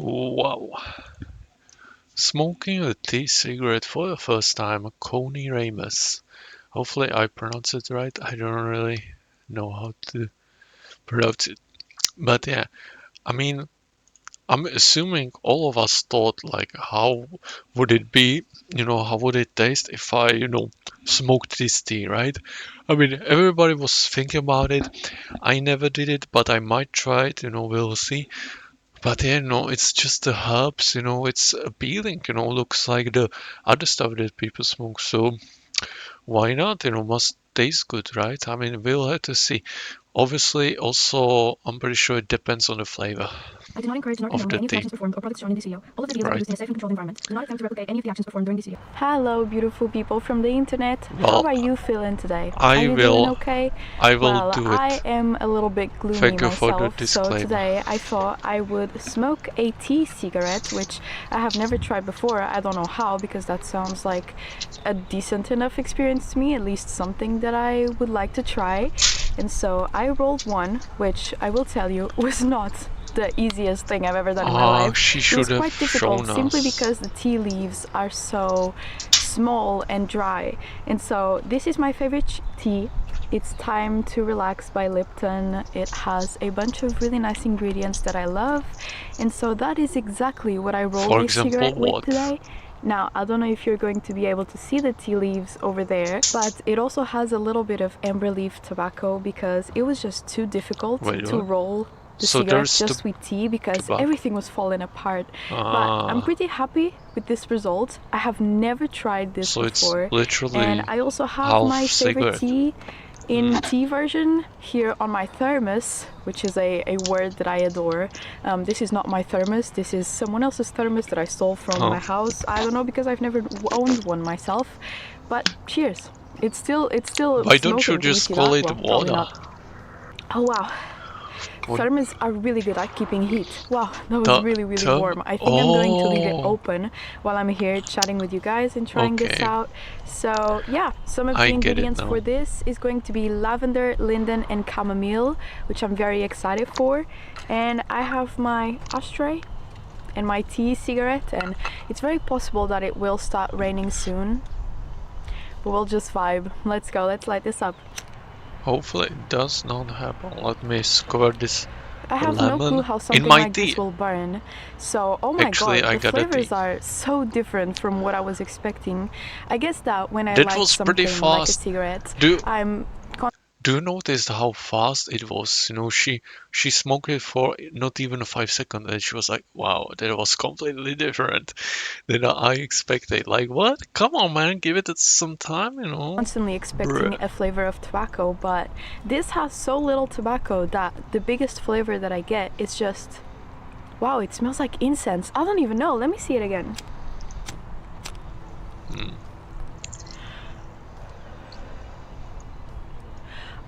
Wow. Smoking a tea cigarette for the first time, Coney Ramus. Hopefully I pronounce it right. I don't really know how to pronounce it. But yeah, I mean, I'm assuming all of us thought like, how would it be, how would it taste if I, smoked this tea, right? I mean, everybody was thinking about it. I never did it, but I might try it, we'll see. But yeah, no, it's just the herbs, it's appealing, looks like the other stuff that people smoke. So why not? Must taste good, right? I mean, we'll have to see. Obviously, also, I'm pretty sure it depends on the flavor I do not encourage nor of condone the any of the tea, actions performed or products shown in this video. All of the videos are right? produced in a safe and controlled environment. Do not attempt to replicate any of the actions performed during this video. Hello, beautiful people from the internet. Well, How are you feeling today? I Are you will- doing okay? I will Well, do I it. am a little bit gloomy Thank you for the myself, so disclaimer. today I thought I would smoke a tea cigarette, which I have never tried before. I don't know how, because that sounds like a decent enough experience to me, at least something that I would like to try. And so I rolled one, which I will tell you was not the easiest thing I've ever done in my life. She It should was have quite difficult shown simply us. because the tea leaves are so small and dry. And so this is my favorite tea. It's Time to Relax by Lipton. It has a bunch of really nice ingredients that I love. And so that is exactly what I rolled For this example, cigarette what? with today. Now, I don't know if you're going to be able to see the tea leaves over there, but it also has a little bit of amber leaf tobacco because it was just too difficult Wait, to what? roll the So cigarette there's just with tea because tobacco. everything was falling apart. But I'm pretty happy with this result. I have never tried this So it's before. literally And I also have half my favorite cigarette. tea in tea version here on my thermos, which is a word that I adore. This is not my thermos, this is someone else's thermos that I stole from my house. I don't know, because I've never owned one myself. But cheers. It's still Why don't you smoking. Can just see call that? it Well, probably water? not. Oh wow. What? Thermos are really good at keeping heat. Wow, that was really warm. I think I'm going to leave it Oh. open while I'm here chatting with you guys and trying this Okay. out. So yeah, some of I the get it ingredients now. for this is going to be lavender, linden and chamomile, which I'm very excited for. And I have my ashtray and my tea cigarette, and it's very possible that it will start raining soon. But we'll just vibe. Let's go, let's light this up. Hopefully it does not happen. Let me squirt this I have lemon no clue how in something my like tea. this will burn. So, oh my Actually, god, I the got a flavors tea. are so different from what I was expecting. I guess that when I That like was something pretty like a fast. cigarette, Do I'm you notice how fast it was? She smoked it for not even 5 seconds, and she was like, "Wow, that was completely different than I expected." Like, what? Come on, man, give it some time, constantly expecting a flavor of tobacco, but this has so little tobacco that the biggest flavor that I get is just, wow, it smells like incense. I don't even know. Let me see it again.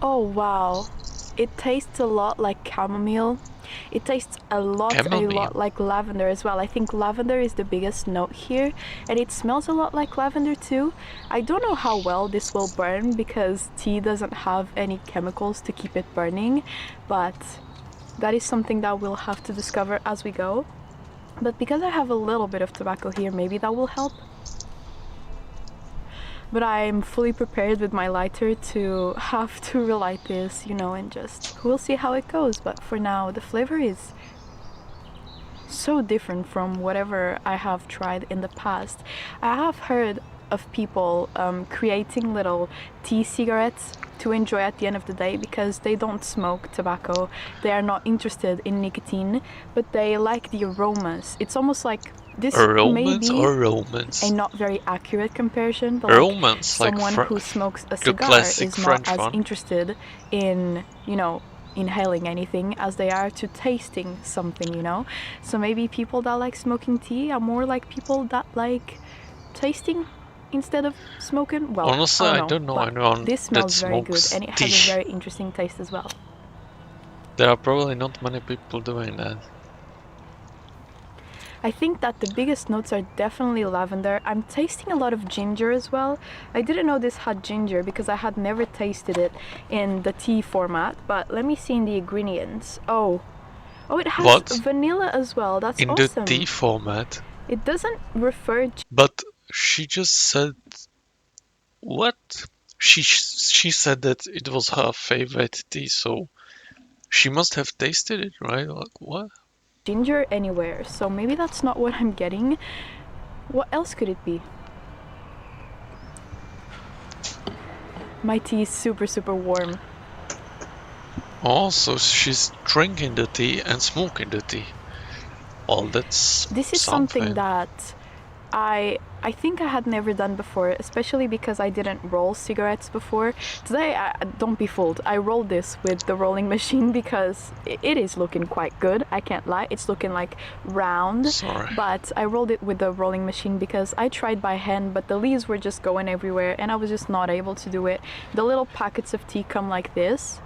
Oh wow, it tastes a lot like chamomile. It tastes a lot like lavender as well. I think lavender is the biggest note here, and it smells a lot like lavender too. I don't know how well this will burn because tea doesn't have any chemicals to keep it burning, but that is something that we'll have to discover as we go. But because I have a little bit of tobacco here, maybe that will help. But I'm fully prepared with my lighter to have to relight this, and just, we'll see how it goes. But for now, the flavor is so different from whatever I have tried in the past. I have heard of people creating little tea cigarettes to enjoy at the end of the day because they don't smoke tobacco. They are not interested in nicotine, but they like the aromas. It's almost like this may be a not very accurate comparison, but like someone who smokes a cigar is not as interested in, inhaling anything as they are to tasting something, So maybe people that like smoking tea are more like people that like tasting instead of smoking. Well, honestly, I don't know anyone this smells that very good smokes and it tea. has a very interesting taste as well. There are probably not many people doing that. I think that the biggest notes are definitely lavender. I'm tasting a lot of ginger as well. I didn't know this had ginger because I had never tasted it in the tea format, but let me see in the ingredients. Oh, Oh, it has What? vanilla as well. That's In awesome. the tea format. It doesn't refer to But she just said what? She said that it was her favorite tea, so she must have tasted it, right? Like what? ginger anywhere, so maybe that's not what I'm getting. What else could it be? My tea is super, super warm. Oh, so she's drinking the tea and smoking the tea. Well, that's This is something that I think I had never done before, especially because I didn't roll cigarettes before. Today, don't be fooled, I rolled this with the rolling machine because it is looking quite good, I can't lie. It's looking like round. Sorry. But I rolled it with the rolling machine because I tried by hand, but the leaves were just going everywhere and I was just not able to do it. The little packets of tea come like this.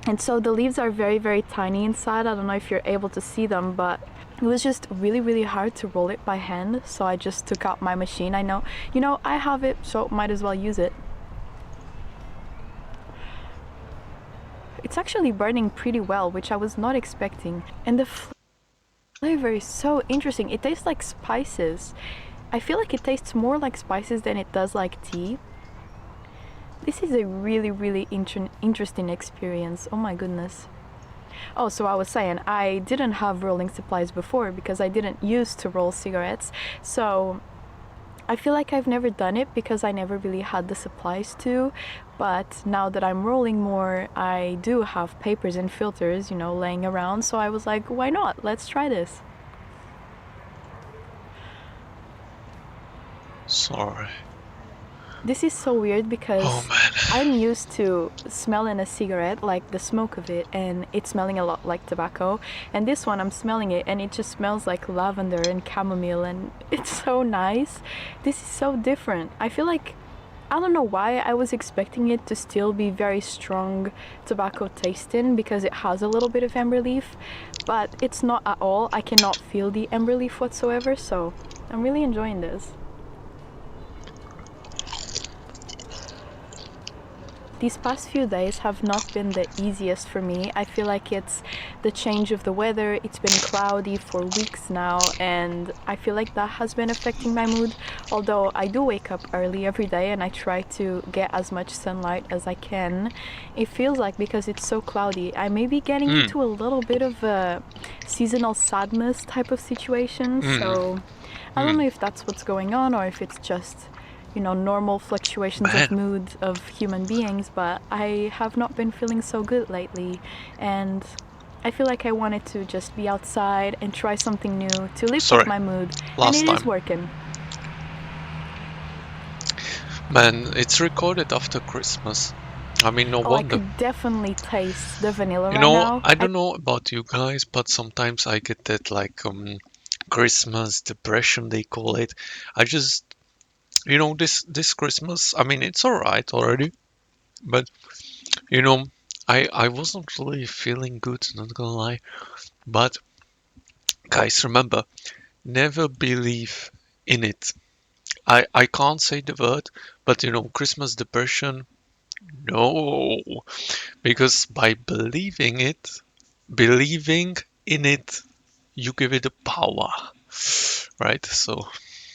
And so the leaves are very, very tiny inside. I don't know if you're able to see them, but it was just really, really hard to roll it by hand. So I just took out my machine. I know, I have it, so might as well use it. It's actually burning pretty well, which I was not expecting. And the flavor is so interesting. It tastes like spices. I feel like it tastes more like spices than it does like tea. This is a really, really interesting experience. Oh my goodness. Oh, so I was saying, I didn't have rolling supplies before because I didn't used to roll cigarettes. So I feel like I've never done it because I never really had the supplies to. But now that I'm rolling more, I do have papers and filters, laying around. So I was like, why not? Let's try this. Sorry. This is so weird because I'm used to smelling a cigarette, like the smoke of it, and it's smelling a lot like tobacco. And this one, I'm smelling it and it just smells like lavender and chamomile, and it's so nice. This is so different. I feel like, I don't know why I was expecting it to still be very strong tobacco tasting because it has a little bit of amber leaf, but it's not at all. I cannot feel the amber leaf whatsoever, so I'm really enjoying this. These past few days have not been the easiest for me. I feel like it's the change of the weather. It's been cloudy for weeks now, and I feel like that has been affecting my mood. Although I do wake up early every day and I try to get as much sunlight as I can, it feels like because it's so cloudy, I may be getting into a little bit of a seasonal sadness type of situation. So I don't know if that's what's going on or if it's just normal fluctuations of mood of human beings, but I have not been feeling so good lately, and I feel like I wanted to just be outside and try something new to lift up my mood, and it is working. Man, it's recorded after Christmas. I mean, no wonder. I could definitely taste the vanilla right now. I don't know about you guys, but sometimes I get that like Christmas depression, they call it. I just this Christmas, I mean, it's alright already, but I wasn't really feeling good, not gonna lie. But guys, remember, never believe in it. I can't say the word, but Christmas depression, no, because by believing in it, you give it a power, right? So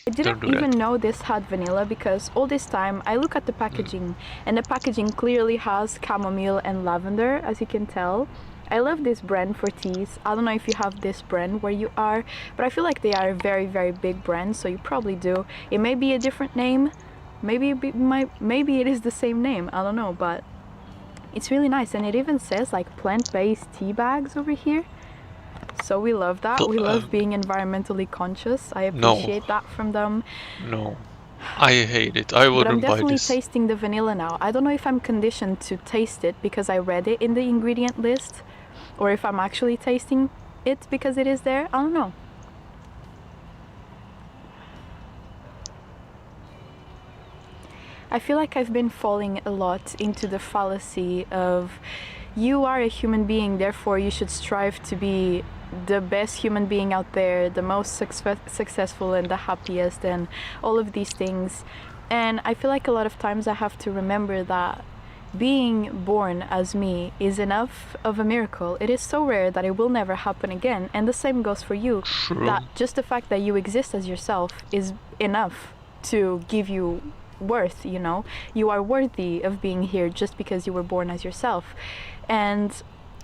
I didn't even know this had vanilla because all this time I look at the packaging and the packaging clearly has chamomile and lavender, as you can tell. I love this brand for teas. I don't know if you have this brand where you are, but I feel like they are a very, very big brand, so you probably do. It may be a different name, maybe it is the same name, I don't know, but it's really nice. And it even says like plant-based tea bags over here. So we love that. We love being environmentally conscious. I appreciate that from them. No, I hate it. I wouldn't buy this. But I'm definitely tasting the vanilla now. I don't know if I'm conditioned to taste it because I read it in the ingredient list, or if I'm actually tasting it because it is there. I don't know. I feel like I've been falling a lot into the fallacy of you are a human being, therefore you should strive to be the best human being out there, the most successful and the happiest and all of these things. And I feel like a lot of times I have to remember that being born as me is enough of a miracle. It is so rare that it will never happen again. And the same goes for you. True. That just the fact that you exist as yourself is enough to give you worth, you know? You are worthy of being here just because you were born as yourself. And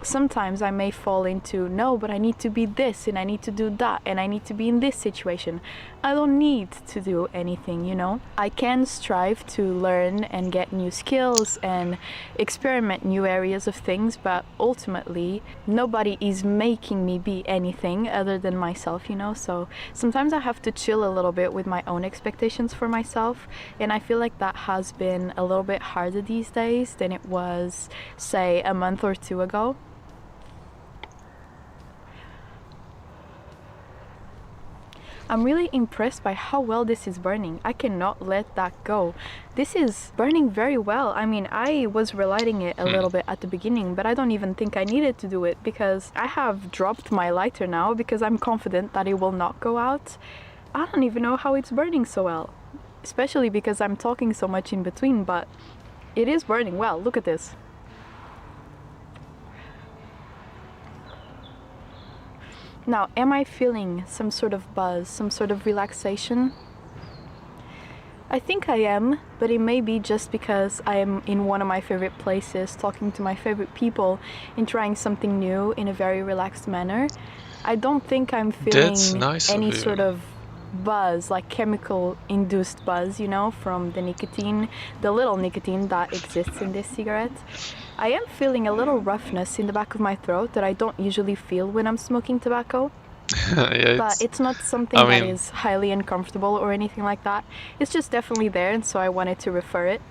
sometimes I may fall into, no, but I need to be this and I need to do that and I need to be in this situation. I don't need to do anything, you know? I can strive to learn and get new skills and experiment new areas of things, but ultimately nobody is making me be anything other than myself, you know? So sometimes I have to chill a little bit with my own expectations for myself, and I feel like that has been a little bit harder these days than it was, say, a month or two ago. I'm really impressed by how well this is burning. I cannot let that go. This is burning very well. I mean, I was relighting it a little bit at the beginning, but I don't even think I needed to do it because I have dropped my lighter now because I'm confident that it will not go out. I don't even know how it's burning so well, especially because I'm talking so much in between, but it is burning well. Look at this. Now, am I feeling some sort of buzz, some sort of relaxation? I think I am, but it may be just because I am in one of my favorite places, talking to my favorite people, and trying something new in a very relaxed manner. I don't think I'm feeling That's nice of any you. sort of buzz, like chemical-induced buzz, you know, from the nicotine, the little nicotine that exists in this cigarette. I am feeling a little roughness in the back of my throat that I don't usually feel when I'm smoking tobacco. Yeah, But it's not something I that mean- is highly uncomfortable or anything like that. It's just definitely there, and so I wanted to refer it.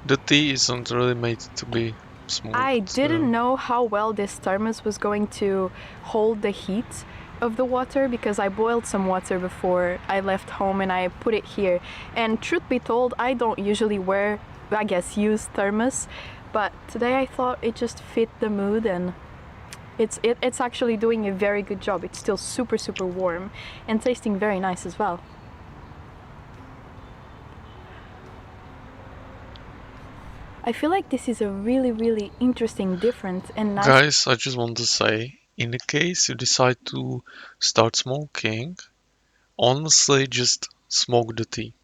the tea isn't really made to be smoked. I didn't know how well this thermos was going to hold the heat of the water because I boiled some water before I left home and I put it here. And truth be told, I don't usually use thermos, but today I thought it just fit the mood, and it's actually doing a very good job. It's still super, super warm and tasting very nice as well. I feel like this is a really, really interesting, different and nice. Guys, I just want to say, in the case you decide to start smoking, honestly, just smoke the tea.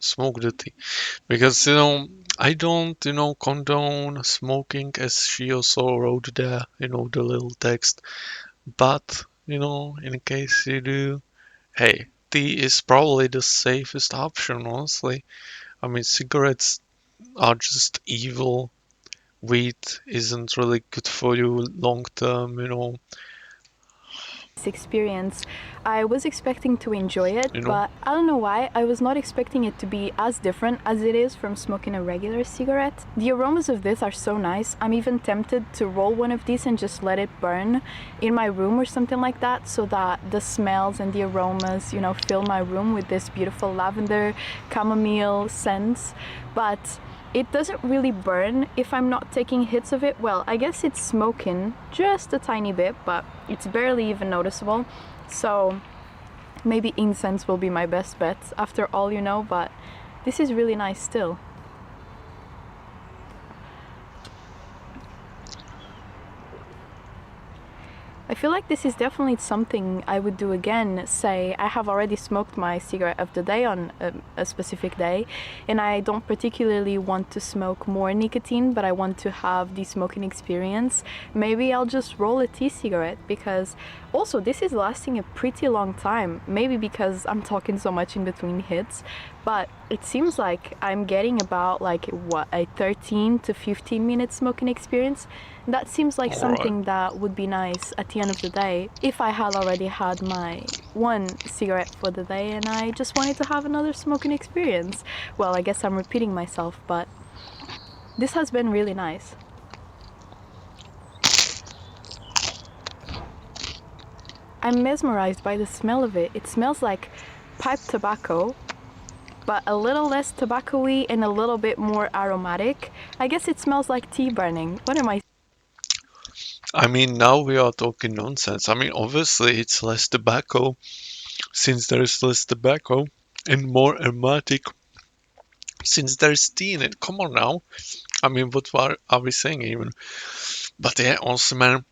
Smoke the tea. Because, I don't, condone smoking, as she also wrote there, the little text. But, in case you do, hey, tea is probably the safest option, honestly. I mean, cigarettes are just evil. Weed isn't really good for you long term. Experience. I was expecting to enjoy it, You know? but I don't know why. I was not expecting it to be as different as it is from smoking a regular cigarette. The aromas of this are so nice. I'm even tempted to roll one of these and just let it burn in my room or something like that, so that the smells and the aromas, fill my room with this beautiful lavender, chamomile scents. But it doesn't really burn if I'm not taking hits of it. Well, I guess it's smoking just a tiny bit, but it's barely even noticeable. So maybe incense will be my best bet after all, but this is really nice still. I feel like this is definitely something I would do again. Say I have already smoked my cigarette of the day on a specific day, and I don't particularly want to smoke more nicotine, but I want to have the smoking experience. Maybe I'll just roll a tea cigarette, because also this is lasting a pretty long time. Maybe because I'm talking so much in between hits, but it seems like I'm getting about a 13 to 15 minute smoking experience. That seems like something that would be nice at the end of the day if I had already had my one cigarette for the day and I just wanted to have another smoking experience. Well, I guess I'm repeating myself, but this has been really nice. I'm mesmerized by the smell of it. It smells like pipe tobacco, but a little less tobacco-y and a little bit more aromatic. I guess it smells like tea burning. What am I? I mean, now we are talking nonsense. I mean, obviously it's less tobacco, since there's less tobacco, and more aromatic, since there's tea in it. Come on now. I mean, what are we saying even? But yeah, also, man,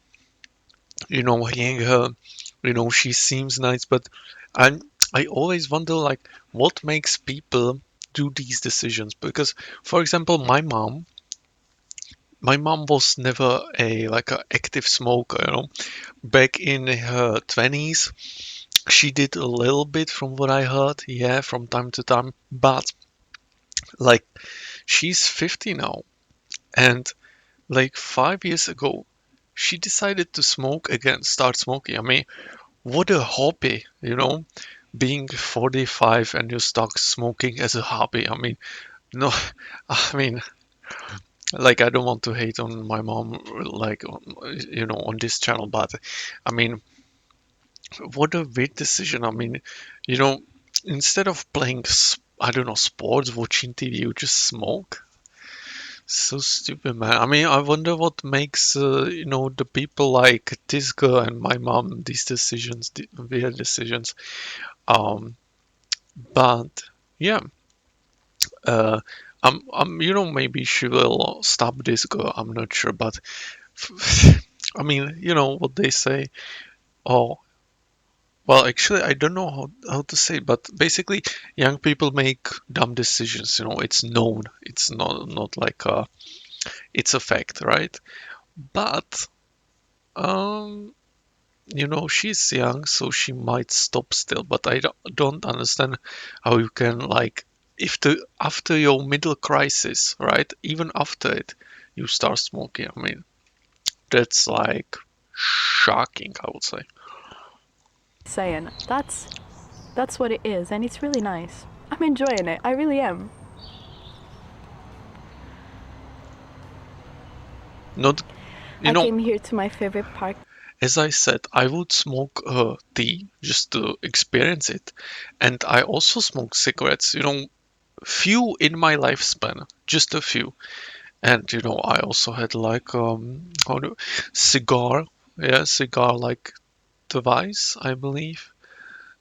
hearing her, she seems nice, but I I always wonder like what makes people do these decisions because, for example, my mom was never a active smoker, Back in her 20s, she did a little bit from what I heard, yeah, from time to time, but like she's 50 now, and like 5 years ago, she decided to smoke again, start smoking. I mean, what a hobby, being 45 and you start smoking as a hobby. I mean, no, I mean, like I don't want to hate on my mom, like on this channel, but I mean, what a weird decision. I mean, you know, instead of playing, I don't know, sports, watching TV, you just smoke. So stupid, man. I mean, I wonder what makes, the people like this girl and my mom these decisions, weird decisions. Um, but yeah, uh, maybe she will stop this girl. I'm not sure, but I mean, you know what they say. Oh, well, actually, I don't know how to say, but basically, young people make dumb decisions. It's known. It's not like it's a fact, right? But she's young, so she might stop still. But I don't understand how you can like if the after your middle crisis, right? Even after it, you start smoking. I mean, that's like shocking, I would say. Saying that's what it is, and it's really nice. I'm enjoying it. I really am. Not, you I know, came here to my favorite park. as I said, I would smoke tea just to experience it, and I also smoke cigarettes. Few in my lifespan, just a few. And I also had like cigar, yeah, cigar like device, I believe.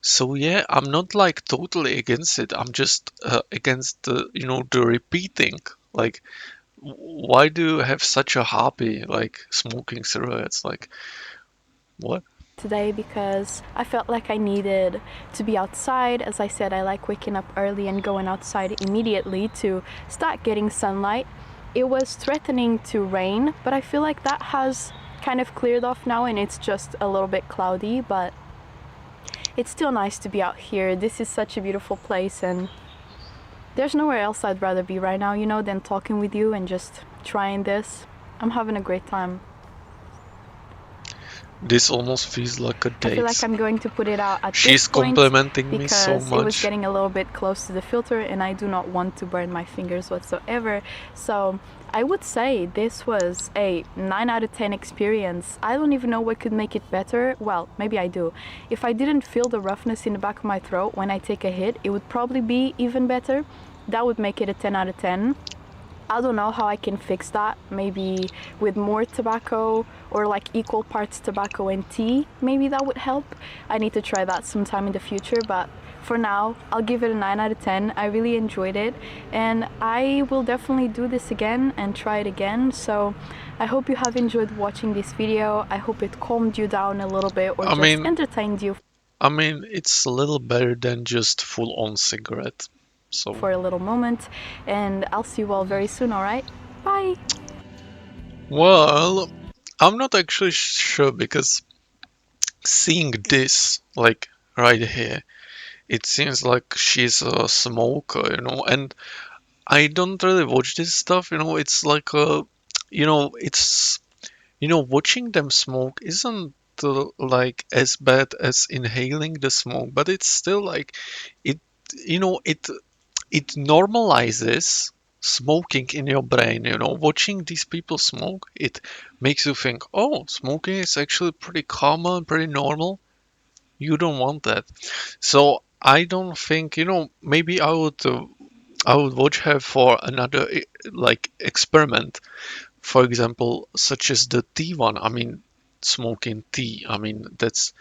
So yeah, I'm not like totally against it. I'm just against the repeating. Like, why do you have such a hobby like smoking cigarettes? Like, what? Today because I felt like I needed to be outside. As I said, I like waking up early and going outside immediately to start getting sunlight. It was threatening to rain, but I feel like that has kind of cleared off now and it's just a little bit cloudy, but it's still nice to be out here. This is such a beautiful place and there's nowhere else I'd rather be right now, than talking with you and just trying this. I'm having a great time. This almost feels like a I feel like date. I'm going to put it out at She's this point complimenting me because so it was much. getting a little bit close to the filter and I do not want to burn my fingers whatsoever. So I would say this was a 9 out of 10 experience. I don't even know what could make it better. Well, maybe I do. If I didn't feel the roughness in the back of my throat when I take a hit, it would probably be even better. That would make it a 10 out of 10. I don't know how I can fix that. Maybe with more tobacco or like equal parts tobacco and tea. Maybe that would help. I need to try that sometime in the future, but for now, I'll give it a 9 out of 10. I really enjoyed it and I will definitely do this again and try it again. So I hope you have enjoyed watching this video. I hope it calmed you down a little bit or just entertained you It's a little better than just full-on cigarette. So for a little moment, and I'll see you all very soon, alright? Bye! well, I'm not actually sure because seeing this, like right here, it seems like she's a smoker, and I don't really watch this stuff, it's like it's, watching them smoke isn't like as bad as inhaling the smoke, but it's still like, it, it normalizes smoking in your brain. Watching these people smoke, it makes you think, oh, smoking is actually pretty common, pretty normal. You don't want that. So I don't think, maybe I would watch her for another like experiment, for example, such as the tea one. I mean, smoking tea. I mean, that's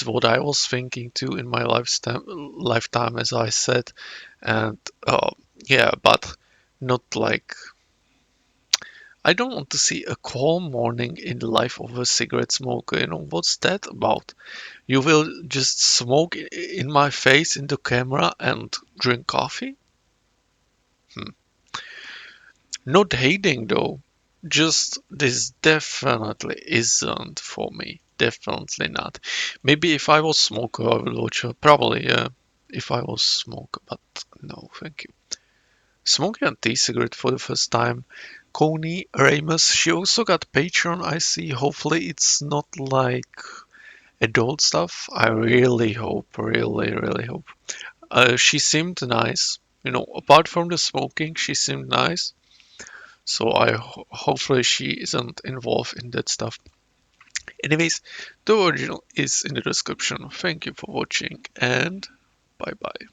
what I was thinking too in my lifetime, as I said, and yeah, but not like I don't want to see a calm morning in the life of a cigarette smoker. You know, what's that about? You will just smoke in my face in the camera and drink coffee? Not hating though. Just this definitely isn't for me. Definitely not. Maybe if I was smoker, I would watch. Probably, yeah. If I was smoker, but no, thank you. Smoking a cigarette for the first time. Coney Ramus, she also got Patreon, I see. Hopefully it's not like adult stuff. I really hope, really hope. She seemed nice. You know, apart from the smoking, she seemed nice. So hopefully she isn't involved in that stuff. Anyways, the original is in the description. Thank you for watching and bye bye.